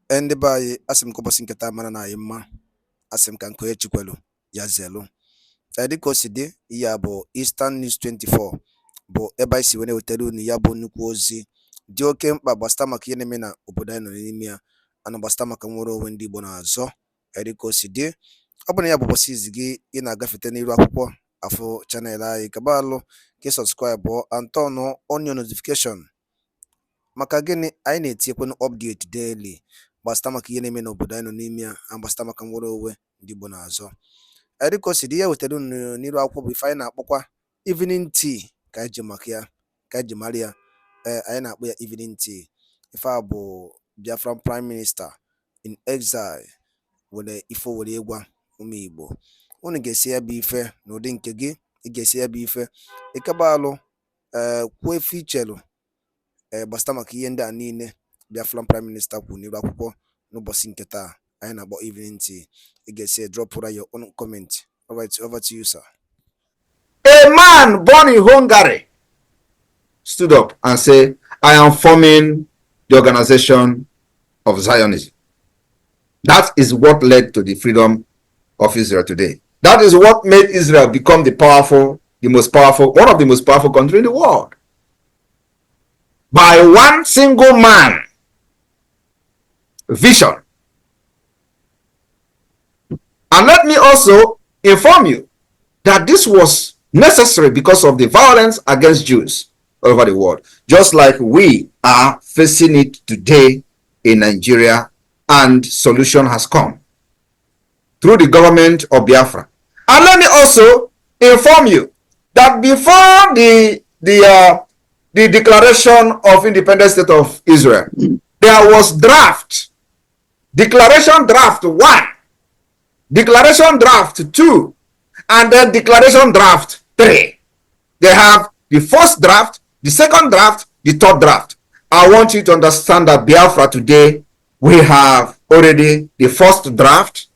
Ndị be anyị asị m ka ụbọchị nketa mara na anyị mma, asị m ka nke onye chikwelu ya zelu. Dịka o si dị, ihe a bụ Eastern News 24 bụ ebe anyị si wee na-ewetara unu ya bụ nnukwu ozi dị oke mkpa gbasata maka ihe na-eme na obodo anyị nọ n'ime ya, ana gbasata maka nwere onwe ndị Igbo na-azọ. Dịka o si dị, ọ bụ na ya bụ ụbọchị izi gị ị na-agafete n'iru akwụkwọ afọ chanel anyị, kaba alụ ka ị sọbskraibụ and turn on your notification. Maka gịnị? Anyị na-etinyekwanụ update daily gbasata maka ihe na-eme n'obodo anyị nọ n'ime ya, agbasata maka nwere onwe ndị Igbo na-azọ. Dịka o si dị, ya wetara unu n'iru akwụkwọ bụ ife anyị na-akpọkwa evening tea ka anyị ji maka ya, ka anyị ji mara ya. Anyị na-akpọ ya evening tea. Ife a bụ Biafran Prime Minister in exile were ife were ịgwa ụmụ Igbo. Unu ga-esi ya bụ ife n'ụdị nke gị, ị ga-esi ya bụ ife ịkaba alụ kwuo efe ichelu gbasata maka ihe ndị a niile Biafran Prime Minister kwuru n'iru akwụkwọ n'ụbọchị nke taa anyị na-akpọ evening tea. Ị ga-esi drop your own comment. All right, over to you, sir. A man born in Hungary stood up and said, I am forming the organization of Zionism. That is what led to the freedom of Israel today. That is what made Israel become one of the most powerful countries in the world. By one single man vision. And let me also inform you that this was necessary because of the violence against Jews all over the world, just like we are facing it today in Nigeria, and solution has come through the government of Biafra. And let me also inform you that before the Declaration of Independent State of Israel, there was draft, Declaration Draft 1, Declaration Draft 2, and then Declaration Draft 3. They have the first draft, the second draft, the third draft. I want you to understand that Biafra today, we have already the first draft,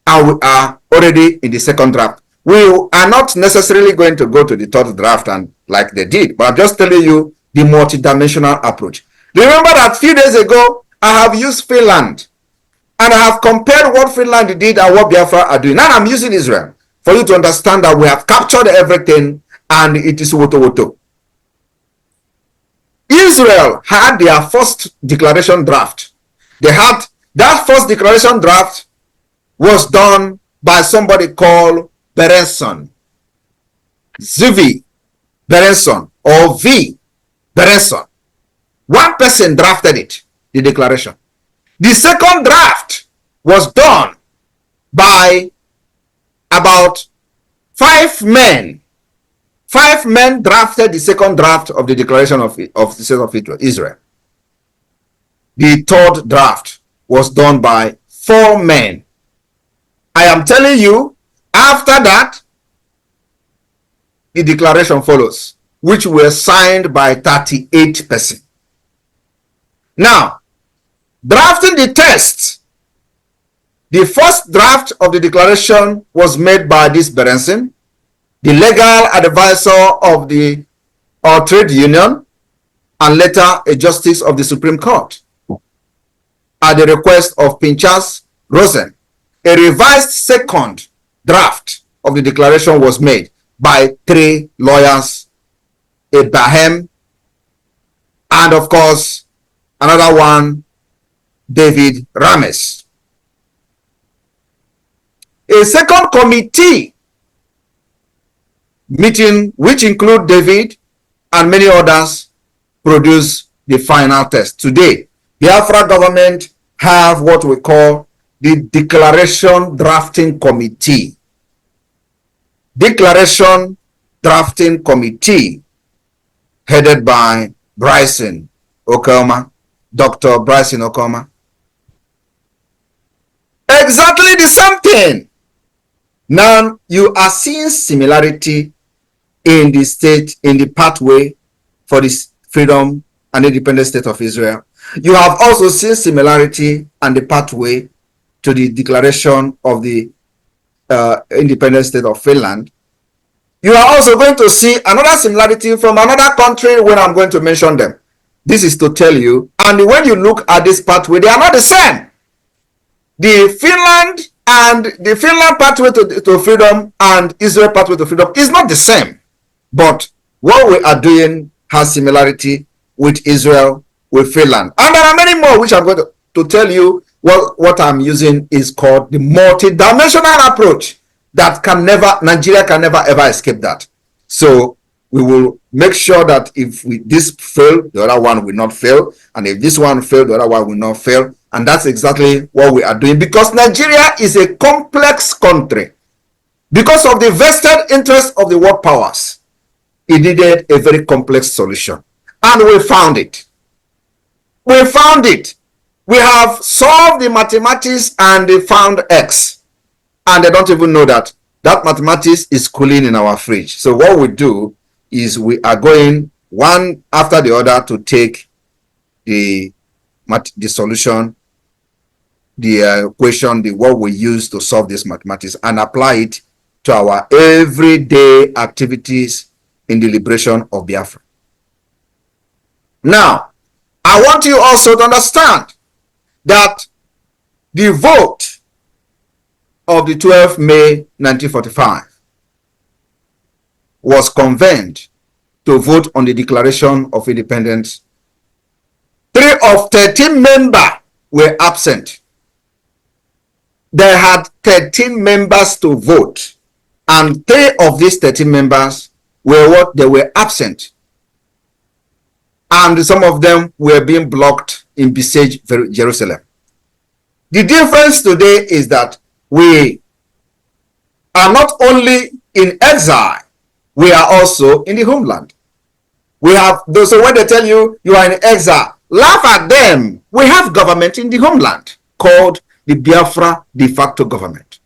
and we are already in the second draft. We are not necessarily going to go to the third draft and like they did, but I'm just telling you the multidimensional approach. Remember that a few days ago, I have used Finland, and I have compared what Finland did and what Biafra are doing. Now I'm using Israel for you to understand that we have captured everything and it is WOTOWOTO. Israel had their first declaration draft. They had that first declaration draft was done by somebody called Berenson, Zivi Berenson, or V Berenson. One person drafted it, the declaration. The second draft was done by about 5 men. 5 men drafted the second draft of the Declaration of the State of Israel. The third draft was done by 4 men. I am telling you, after that, the declaration follows, which were signed by 38 persons. Now, drafting the text, the first draft of the declaration was made by this Berenson, the legal advisor of the trade union, and later a justice of the Supreme Court, at the request of Pinchas Rosen. A revised second draft of the declaration was made by 3 lawyers, Abraham, and of course, another one, David Rames. A second committee meeting, which include David and many others, produced the final text. Today, the Biafra government have what we call the Declaration Drafting Committee. Declaration Drafting Committee, headed by Bryson Okoma, Dr. Bryson Okoma. Exactly the same thing. Now you are seeing similarity in the state, in the pathway for this freedom and independent state of Israel. You have also seen similarity and the pathway to the declaration of the independent state of Finland. You are also going to see another similarity from another country when I'm going to mention them. This is to tell you, and when you look at this pathway, they are not the same. the Finland pathway to freedom and Israel pathway to freedom is not the same. But what we are doing has similarity with Israel, with Finland. And there are many more which I'm going to tell you. What I'm using is called the multi-dimensional approach that Nigeria can never ever escape that. So we will make sure that if this fail, the other one will not fail. And if this one fail, the other one will not fail. And that's exactly what we are doing, because Nigeria is a complex country. Because of the vested interest of the world powers, it needed a very complex solution. And we found it. We found it. We have solved the mathematics and they found X. And they don't even know that mathematics is cooling in our fridge. So what we do is we are going one after the other to take the solution, the equation, what we use to solve this mathematics, and apply it to our everyday activities in the liberation of Biafra. Now, I want you also to understand that the vote of the 12th May 1945 was convened to vote on the Declaration of Independence. 3 of 13 members were absent. They had 13 members to vote, and 3 of these 13 members were absent. And some of them were being blocked in besieged Jerusalem. The difference today is that we are not only in exile, we are also in the homeland. We have those, so when they tell you you are in exile, laugh at them. We have government in the homeland called the Biafra de facto government.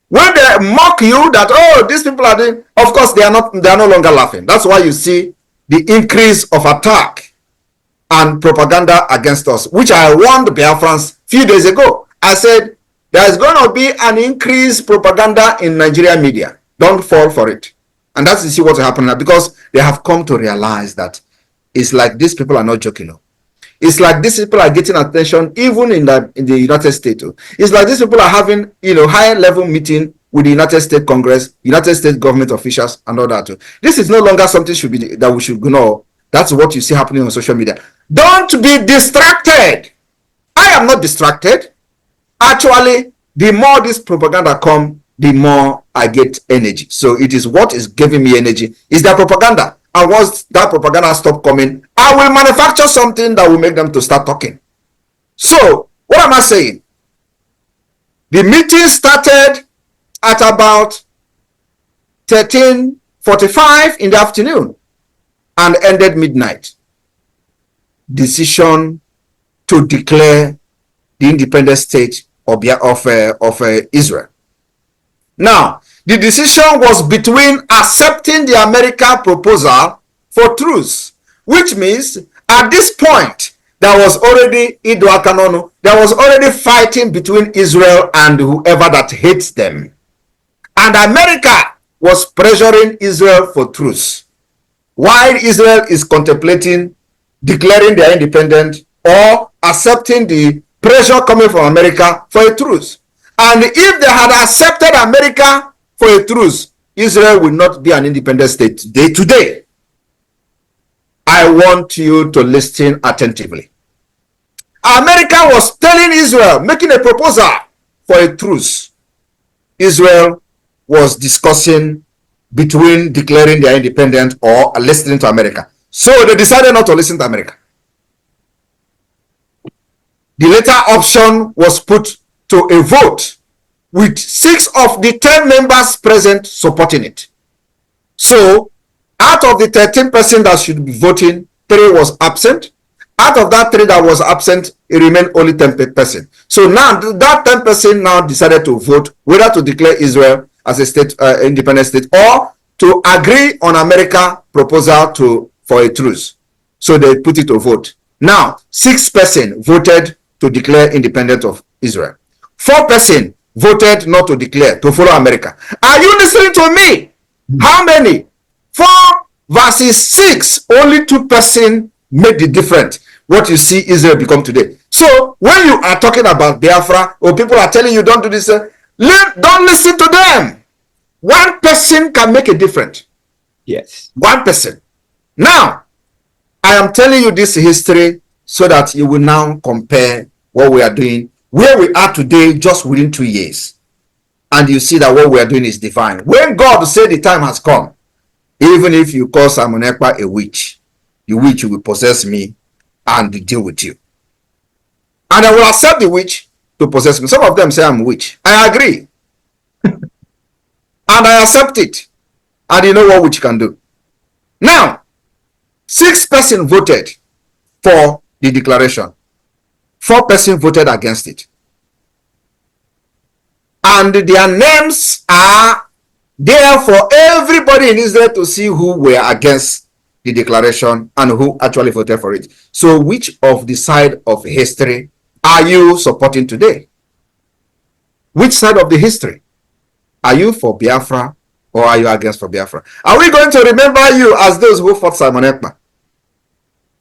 When they mock you that, oh, these people are doing, of course they are no longer laughing. That's why you see the increase of attack and propaganda against us, which I warned Biafrans a few days ago. I said, there is going to be an increased propaganda in Nigerian media. Don't fall for it. And that's see what's happening now, because they have come to realize that it's like these people are not joking. It's like these people are getting attention even in the United States. It's like these people are having higher level meeting with the United States Congress, United States government officials, and all that. This is no longer something that we should know. That's what you see happening on social media. Don't be distracted. I am not distracted. Actually, the more this propaganda comes, the more I get energy. So it is what is giving me energy is that propaganda. And once that propaganda stops coming, I will manufacture something that will make them to start talking. So what am I saying? The meeting started at about 13:45 in the afternoon and ended midnight. Decision to declare the independent state of Israel. Now, the decision was between accepting the American proposal for truce, which means at this point there was already there was already fighting between Israel and whoever that hates them. And America was pressuring Israel for truce, while Israel is contemplating declaring their independence or accepting the pressure coming from America for a truce. And if they had accepted America for a truce, Israel will not be an independent state today. I want you to listen attentively. America was telling Israel, making a proposal for a truce. Israel was discussing between declaring their independence or listening to America. So they decided not to listen to America. The latter option was put to a vote with 6 of the 10 members present supporting it. So out of the 13% that should be voting, 3 was absent. Out of that 3 that was absent, it remained only 10%. So now that 10% now decided to vote whether to declare Israel as a state, independent state, or to agree on America proposal for a truce. So they put it to vote. Now 6% voted to declare independence of Israel. 4% voted not to declare, to follow America. Are you listening to me? How many? 4 versus 6. Only 2% made the difference. What you see Israel become today. So when you are talking about Biafra, or people are telling you don't do this, don't listen to them. One person can make a difference. Yes. One person. Now, I am telling you this history so that you will now compare what we are doing, where we are today, just within 2 years. And you see that what we are doing is divine. When God said the time has come, even if you call Simon Ekpa a witch, the witch will possess me and deal with you. And I will accept the witch to possess me. Some of them say I'm a witch. I agree. And I accept it. And you know what witch can do. Now, 6 persons voted for the declaration. 4 persons voted against it. And their names are there for everybody in Israel to see who were against the declaration and who actually voted for it. So which of the side of history are you supporting today? Which side of the history? Are you for Biafra or are you against for Biafra? Are we going to remember you as those who fought Simon Ekpa?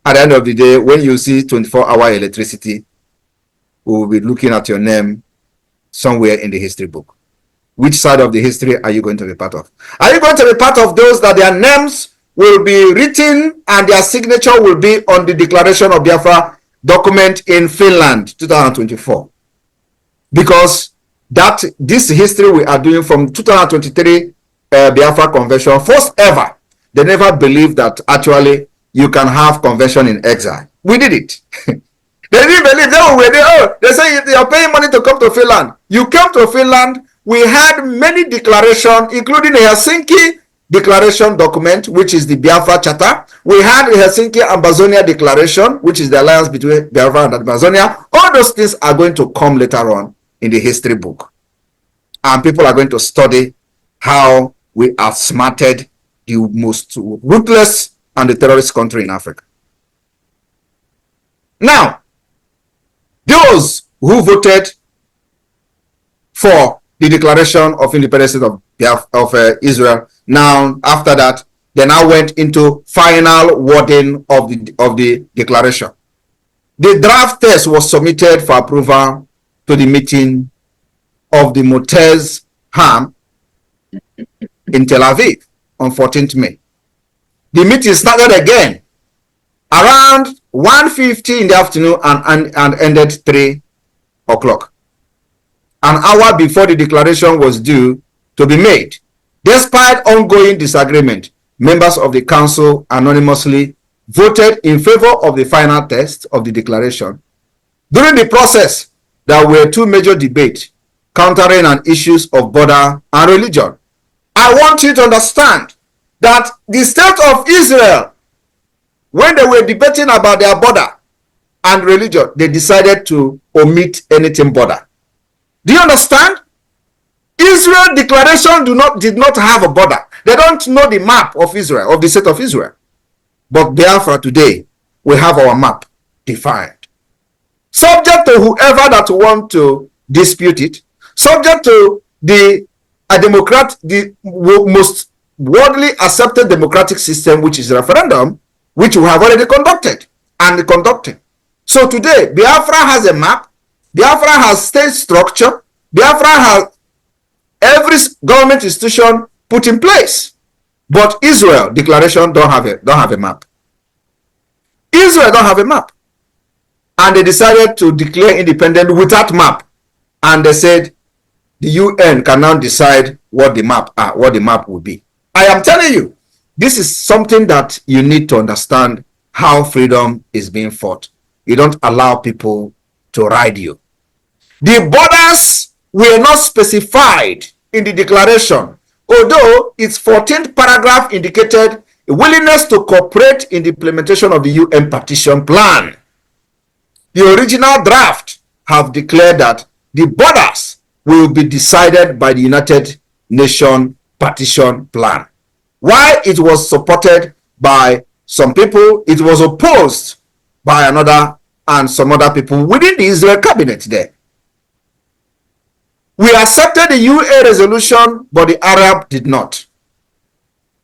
At the end of the day, when you see 24-hour electricity, we will be looking at your name somewhere in the history book. Which side of the history are you going to be part of? Are you going to be part of those that their names will be written and their signature will be on the Declaration of Biafra document in Finland 2024? Because this history we are doing from 2023 Biafra Convention, first ever, they never believed that actually you can have convention in exile. We did it. They didn't believe. They say you're paying money to come to Finland. You came to Finland. We had many declarations, including the Helsinki Declaration document, which is the Biafra Charter. We had the Helsinki Ambazonia Declaration, which is the alliance between Biafra and Amazonia. All those things are going to come later on in the history book. And people are going to study how we outsmarted the most ruthless and the terrorist country in Africa. Now, those who voted for the Declaration of Independence of Israel, now after that, they now went into final wording of the declaration. The draft text was submitted for approval to the meeting of the Motez Ham in Tel Aviv on 14th May. The meeting started again around 1:50 in the afternoon and ended 3 o'clock. An hour before the declaration was due to be made. Despite ongoing disagreement, members of the council anonymously voted in favor of the final text of the declaration. During the process, there were 2 major debates countering on issues of border and religion. I want you to understand that the state of Israel, when they were debating about their border and religion, they decided to omit anything border. Do you understand? Israel declaration did not have a border. They don't know the map of Israel, of the state of Israel. But Biafra today, we have our map defined. Subject to whoever that want to dispute it, subject to the most widely accepted democratic system, which is referendum, which we have already conducted and conducting. So today, Biafra has a map, Biafra has state structure, Biafra has every government institution put in place. But Israel declaration don't have a map. Israel don't have a map. And they decided to declare independent without map. And they said the UN can now decide what the map will be. I am telling you, this is something that you need to understand how freedom is being fought. You don't allow people to ride you. The borders were not specified in the declaration, although its 14th paragraph indicated a willingness to cooperate in the implementation of the UN partition plan. The original draft have declared that the borders will be decided by the United Nations partition plan. While it was supported by some people, it was opposed by another and some other people within the Israel cabinet there. We accepted the UN resolution, but the Arab did not.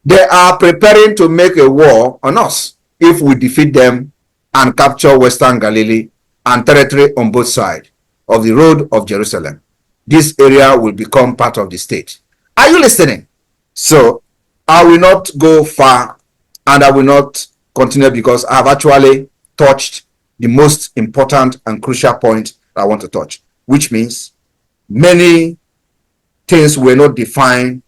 They are preparing to make a war on us if we defeat them and capture Western Galilee and territory on both sides of the road of Jerusalem. This area will become part of the state. Are you listening? So I will not go far and I will not continue because I have actually touched the most important and crucial point I want to touch, which means many things were not defined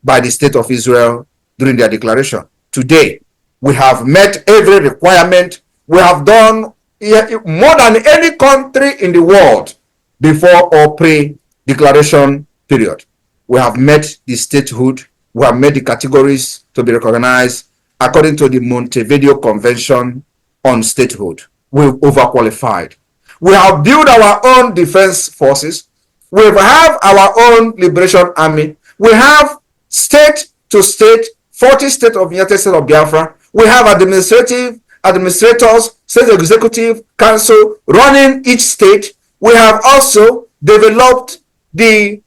by the state of Israel during their declaration. Today, we have met every requirement. We have done more than any country in the world before or pre-declaration period. We have met the statehood. We have met the categories to be recognized according to the Montevideo Convention on Statehood. We've overqualified. We have built our own defense forces. We have our own liberation army. We have state to state, 40 states of the United States of Biafra. We have administrators, state executive council running each state. We have also developed the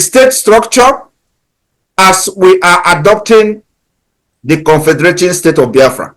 state structure as we are adopting the confederating state of Biafra,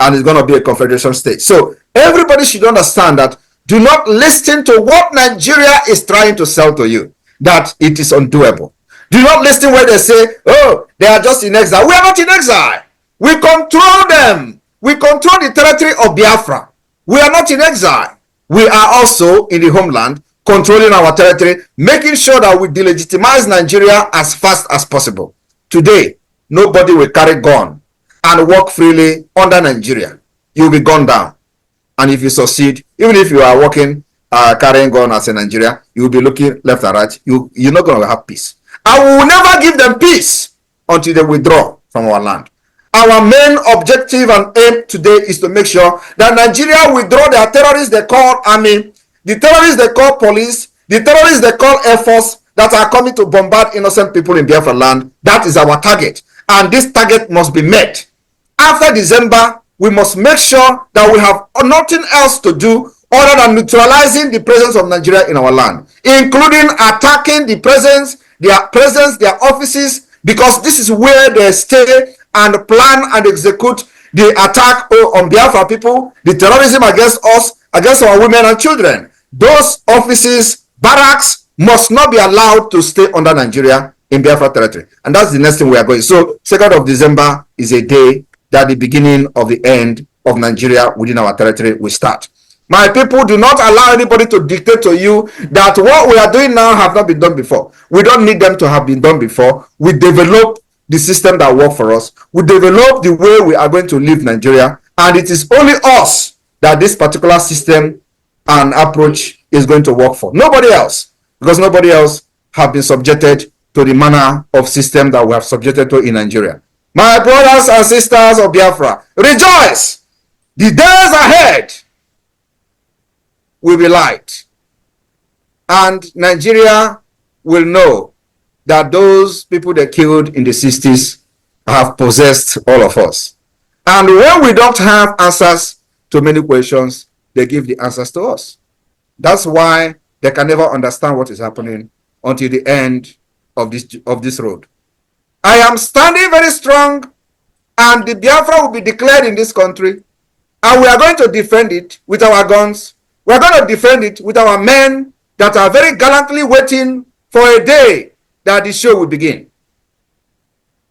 and it's going to be a confederation state. So everybody should understand that do not listen to what Nigeria is trying to sell to you, that it is undoable. Do not listen when they say, oh, they are just in exile. We are not in exile. We control them. We control the territory of Biafra. We are not in exile. We are also in the homeland, controlling our territory, making sure that we delegitimize Nigeria as fast as possible. Today, nobody will carry gun and walk freely under Nigeria. You will be gunned down. And if you succeed, even if you are walking, carrying gun as a Nigeria, you will be looking left and right. You're not going to have peace. And we will never give them peace until they withdraw from our land. Our main objective and aim today is to make sure that Nigeria withdraw their terrorists they call army, the terrorists they call police, the terrorists they call air force that are coming to bombard innocent people in Biafra land. That is our target. And this target must be met. After December, we must make sure that we have nothing else to do other than neutralizing the presence of Nigeria in our land, including attacking the presence, their offices, because this is where they stay and plan and execute the attack on Biafra people, the terrorism against us, against our women and children. Those offices, barracks, must not be allowed to stay under Nigeria in Biafra territory. And that's the next thing we are going. So 2nd of December is a day that the beginning of the end of Nigeria within our territory will start. My people, do not allow anybody to dictate to you that what we are doing now have not been done before. We don't need them to have been done before. We develop the system that works for us. We develop the way we are going to live Nigeria. And it is only us that this particular system and approach is going to work for. Nobody else. Because nobody else have been subjected to the manner of system that we have subjected to in Nigeria. My brothers and sisters of Biafra, rejoice! The days ahead will be light. And Nigeria will know that those people they killed in the 60s have possessed all of us. And when we don't have answers to many questions, they give the answers to us. That's why they can never understand what is happening until the end of this road. I am standing very strong, and the Biafra will be declared in this country, and we are going to defend it with our guns. We are going to defend it with our men that are very gallantly waiting for a day that the show will begin.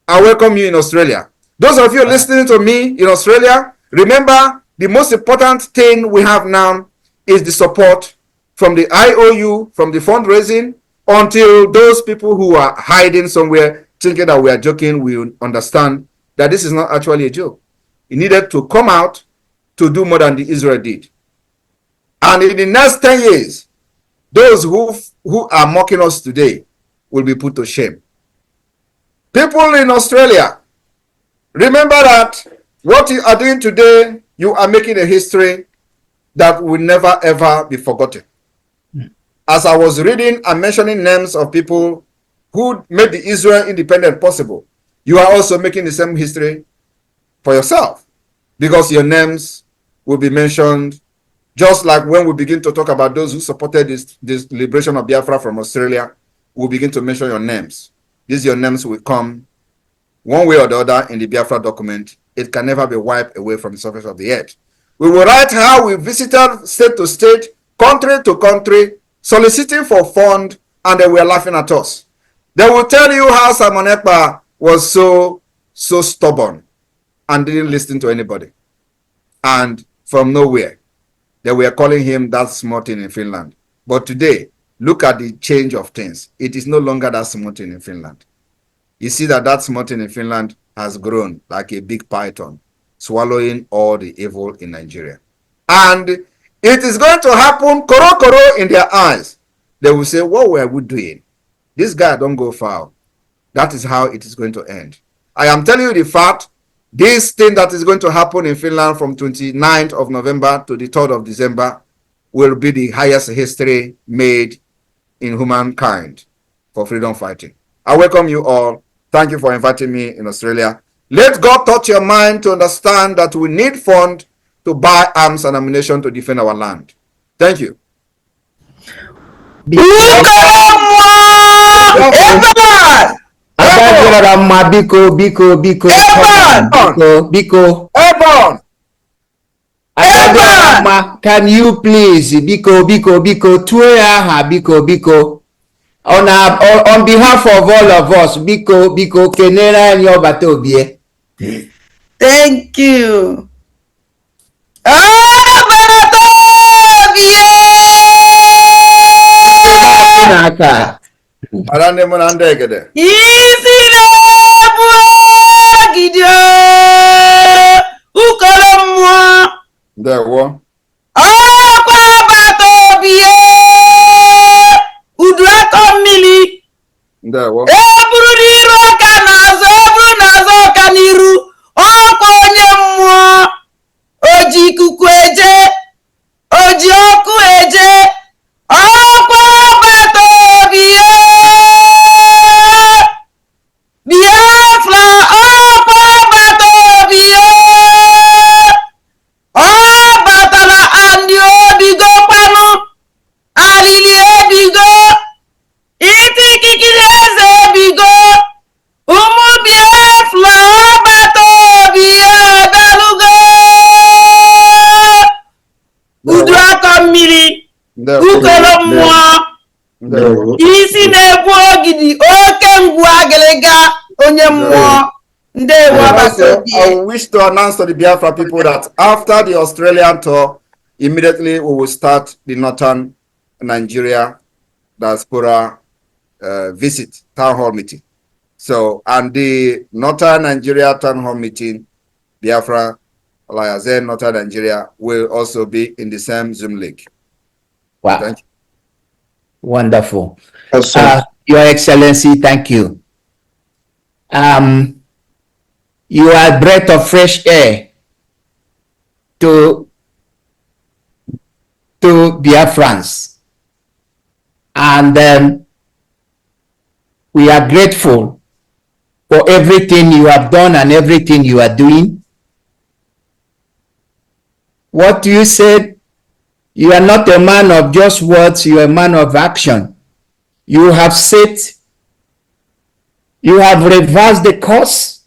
I welcome you in Australia. Those of you listening to me in Australia, remember the most important thing we have now is the support from the IOU, from the fundraising, until those people who are hiding somewhere thinking that we are joking will understand that this is not actually a joke. It needed to come out to do more than the Israel did. And in the next 10 years, those who are mocking us today will be put to shame. People in Australia, remember that what you are doing today, you are making a history that will never ever be forgotten. As I was reading and mentioning names of people who made the Israel independence possible, you are also making the same history for yourself, because your names will be mentioned, just like when we begin to talk about those who supported this liberation of Biafra from Australia, we'll begin to mention your names. Your names will come one way or the other in the Biafra document. It can never be wiped away from the surface of the earth. We will write how we visited state to state, country to country, soliciting for funds, and they were laughing at us. They will tell you how Simon Ekpa was so stubborn and didn't listen to anybody. And from nowhere, they were calling him that small thing in Finland. But today, look at the change of things. It is no longer that small thing in Finland. You see that small thing in Finland has grown like a big python, swallowing all the evil in Nigeria. And it is going to happen koro in their eyes. They will say, what were we doing? This guy don't go far. That is how it is going to end. I am telling you the fact, this thing that is going to happen in Finland from 29th of November to the 3rd of December will be the highest history made in humankind for freedom fighting. I welcome you all. Thank you for inviting me in Australia. Let God touch your mind to understand that we need funds to buy arms and ammunition to defend our land. Thank you. Can you please biko on behalf of all of us biko kenera and your batobie. Thank you. There we There we I wish to announce to the Biafra people that after the Australian tour, immediately we will start the Northern Nigeria diaspora visit town hall meeting. So, and the Northern Nigeria town hall meeting, Biafra Alliance and Northern Nigeria will also be in the same Zoom link. Wow. Thank you. Wonderful. Your Excellency, thank you. You are a breath of fresh air to Biafrans. And we are grateful for everything you have done and everything you are doing. What you said, you are not a man of just words, you are a man of action. You have reversed the course,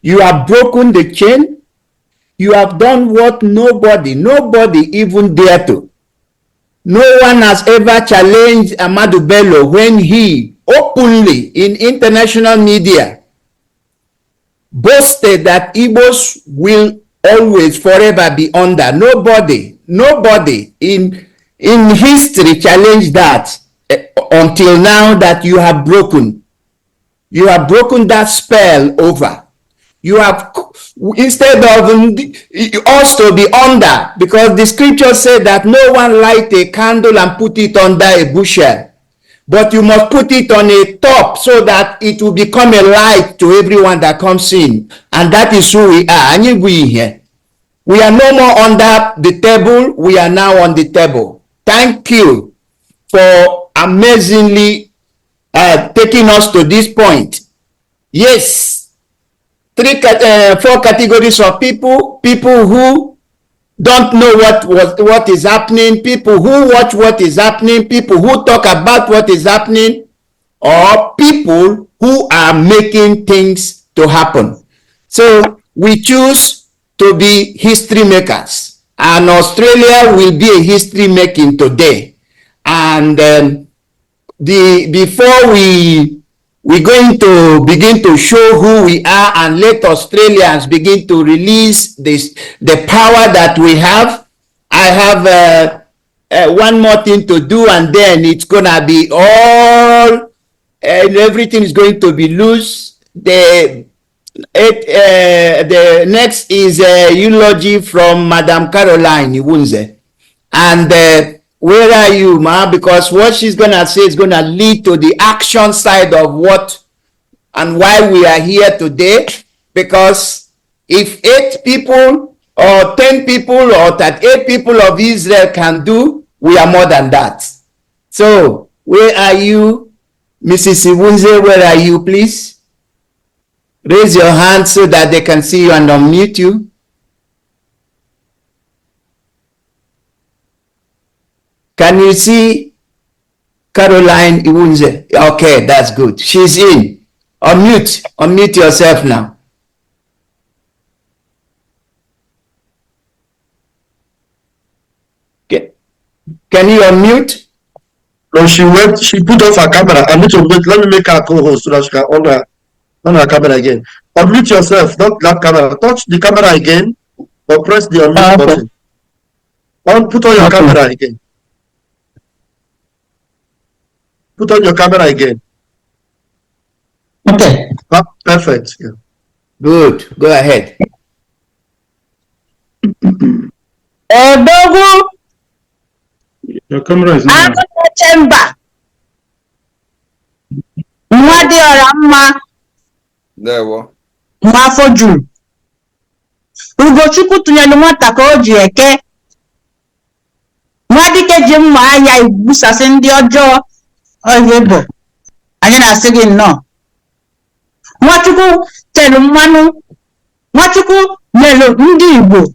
you have broken the chain, you have done what nobody even dare to. No one has ever challenged Ahmadu Bello when he openly in international media boasted that Igbos will always forever be under. Nobody in history challenged that until now that you have broken. You have broken that spell over. You have, instead of us to be under, because the scripture said that no one light a candle and put it under a bushel, but you must put it on a top so that it will become a light to everyone that comes in. And that is who we are. And we are no more under the table, we are now on the table. Thank you for amazingly taking us to this point. Yes. 4 categories of people who don't know what is happening, people who watch what is happening, people who talk about what is happening, or people who are making things to happen. So we choose to be history makers. and Australia will be a history making today. And before we're going to begin to show who we are and let Australians begin to release the power that we have. I have one more thing to do, and then it's gonna be all everything is going to be loose. The next is a eulogy from Madam Caroline Iwunze. And where are you, ma? Because what she's gonna say is gonna lead to the action side of what and why we are here today. Because if 8 people or 10 people or 38 people of Israel can do, we are more than that. So where are you, Mrs. Iwunze? Where are you, please? Raise your hand so that they can see you and unmute you. Can you see Caroline Iwunze? Okay, that's good. She's in. Unmute yourself now. Okay. Can you unmute? No, she put off her camera. I need to wait. Let me make her co-host so that she can on her camera again. Unmute yourself, not that camera. Touch the camera again or press the unmute button. Put on your camera again. Put on your camera again. Okay. Perfect. Yeah. Good. Go ahead. Odogu. Your camera is not on. Chamber. Nwadi Oramma. Ndewo. Nwafọ juru. Ugochukwu tụnyere nwata ka o ji eke. Nwadike ji mma agha igbusasị ndị ọjọọ Igbo. Anyị na-asị gị nnọọ. Nwachukwu tere mmanụ. Nwachukwu nyere ndị Igbo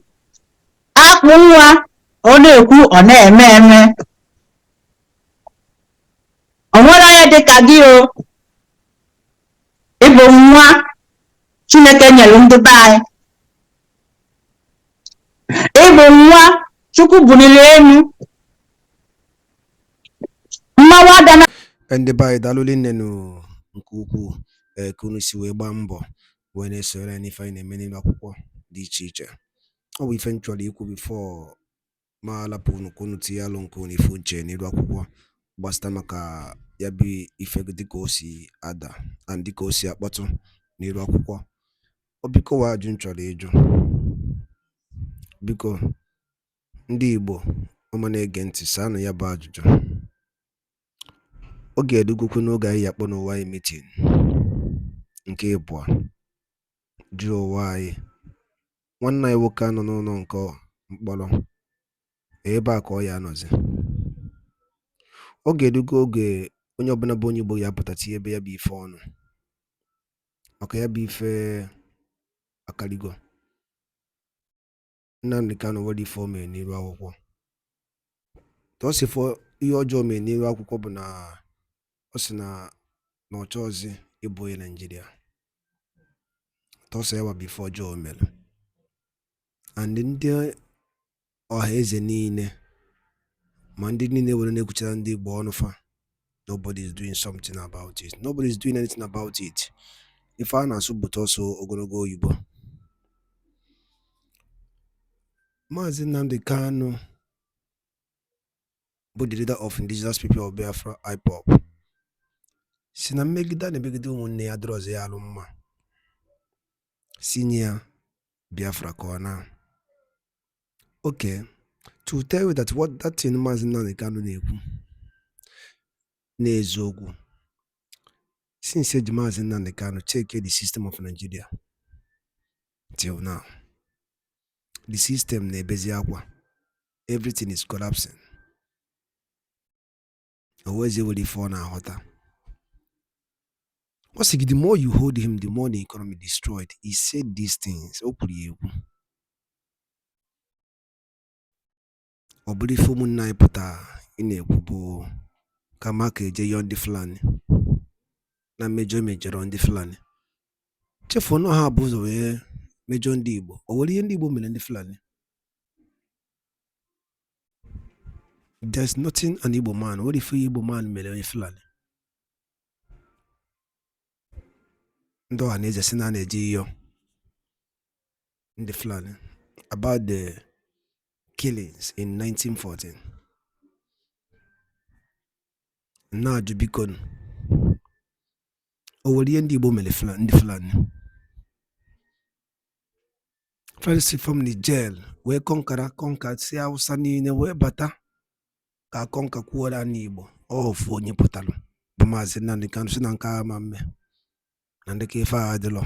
akpụ nwa ọ na-ekwu ọ na-eme eme. O nwere onye dị ka gị o. Ịbụ nwa Chineke nyere ndị be anyị. Ịbụ nwa Chukwu buliri elu. Mmanwụ adana. Ndị be anyị daalụ nnenu nke ukwuu ka unu si wee gbaa mbọ wee na-esore n'ife anyị na-eme n'ime akwụkwọ dị iche iche. Ọ bụ ife m chọrọ ikwu bifo ma alapụ unu ka unu tinye alụ nke unu ife uche n'iru akwụkwọ gbasịta maka ya bụ ife dịka o si ada na dịka o si akpọtụ n'iru akwụkwọ. Ọ biko wa ajụ m chọrọ ịjụ, biko ndị Igbo ọma na-ege ntị saanụ ya bụ ajụjụ. Ọ ga-edugokwu n'oge anyị akpọ n'ụwa anyị meeting nke ịbụọ jụọ ụwa anyị nwanne anyị nwoke anọ n'ụlọ nke mkpọrọ ebe a ka ọ ya anọzi. Ọ ga-edugo oge onye ọbụla bụ onye Igbo ya apụta tinye ebe ya bụ ife ọnụ maka ya bụ ife akarigo. Nnamdi Kanu nwere ife o mere n'iru akwụkwọ. Tọsifọ ihe ọjọọ mere n'iru akwụkwọ bụ na ọ sị na ọ chọọzi ịbụ onye Naịjirịa. Tọsọ ya wa bụ ife ọjọọ o mere. And ndị ọha eze niile ma ndị niile were na-ekwuchara ndị Igbo ọnụ fa, nobody is doing something about it. Nobody is doing anything about it. Ife a na-asụ bụ tọsọ ogologo oyibo. Maazị Nnamdi Kanu bụ the leader of indigenous people of Biafra IPOB si na mmegide na-emegide ụmụnne ya dịrọzi ya alụ mma si nye ya Biafra ka ọ na. Okay, to tell you that what that thing Maazị Nnamdi Kanu na-ekwu n'eziokwu, since eji Maazị Nnamdi Kanu check the system of Nigeria till now, the system na-ebezi akwa, everything is collapsing. Always able to fall na hotter. What's the more you hold him, the more the economy destroyed. He said these things. Obuli fomu na ipota ine kubo kama keje yondi fulani na major on the fulani. Chefo no ha buzo we major ndi Igbo. Oweli ndi Igbo mele ndi fulani. there's nothing an Igbo man. What if Igbo man mere onye Fulani? Ndị ọha na eze si na na-eji iyo ndị Fulani about the killings in 1914. Na-ajụ biko o nwere ihe ndị Igbo mere ndị Fulani? First from the jail wee conquer si Hausa niile wee bata ka conquer kwuola anyị Igbo. Ofu onye pụtara bụ Maazị Nnamdi Kanu si na nke ama mme na ndị ka ife a adịlọ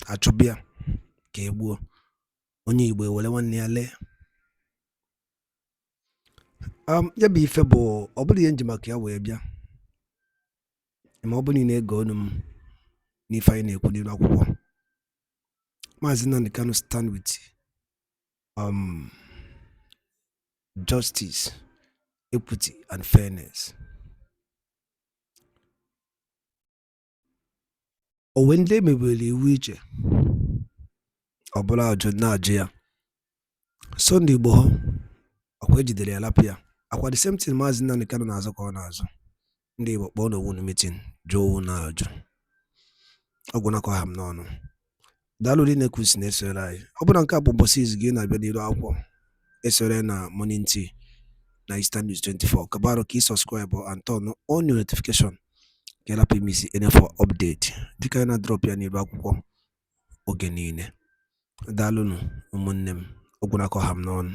achụbịa ka egbuo onye Igbo ewere nwanne ya lee. Ya bụ ife bụ ọ bụrụ ihe nji maka ya wee bịa, ma ọ bụrụ na ị na-ege ọnụ m n'ife anyị na-ekwu n'elu akwụkwọ. Maazị Nnamdi Kanu stand with justice, equity and fairness. Owe ndị emebere iwu iche ọ bụla ajụ na-ajụ ya, so ndị Igbo ha ọkwa ejidere ya lapụ ya. Akwa the same thing Maazị Nnamdi Kanu na-azụ ka ọ na-azụ. Ndị Igbo kpọọ n'owu na meeting jụọ owu na-ajụ ọgwụ nakọ ha m n'ọnụ. Daalụ dị na-ekwusi na-esore anyị. Ọ bụrụ nke a bụ ụbọchị izu gị na-abịa n'iru akwụkwọ esore na Morning Tea na Eastern News 24. Kabaro ka ị subscribe and turn on your notification ka ị lapụ imisi any for update dịka anyị na-drop ya n'iru akwụkwọ oge niile. Daalụnụ ụmụnne m, ọgwụ nakọ ha m n'ọnụ.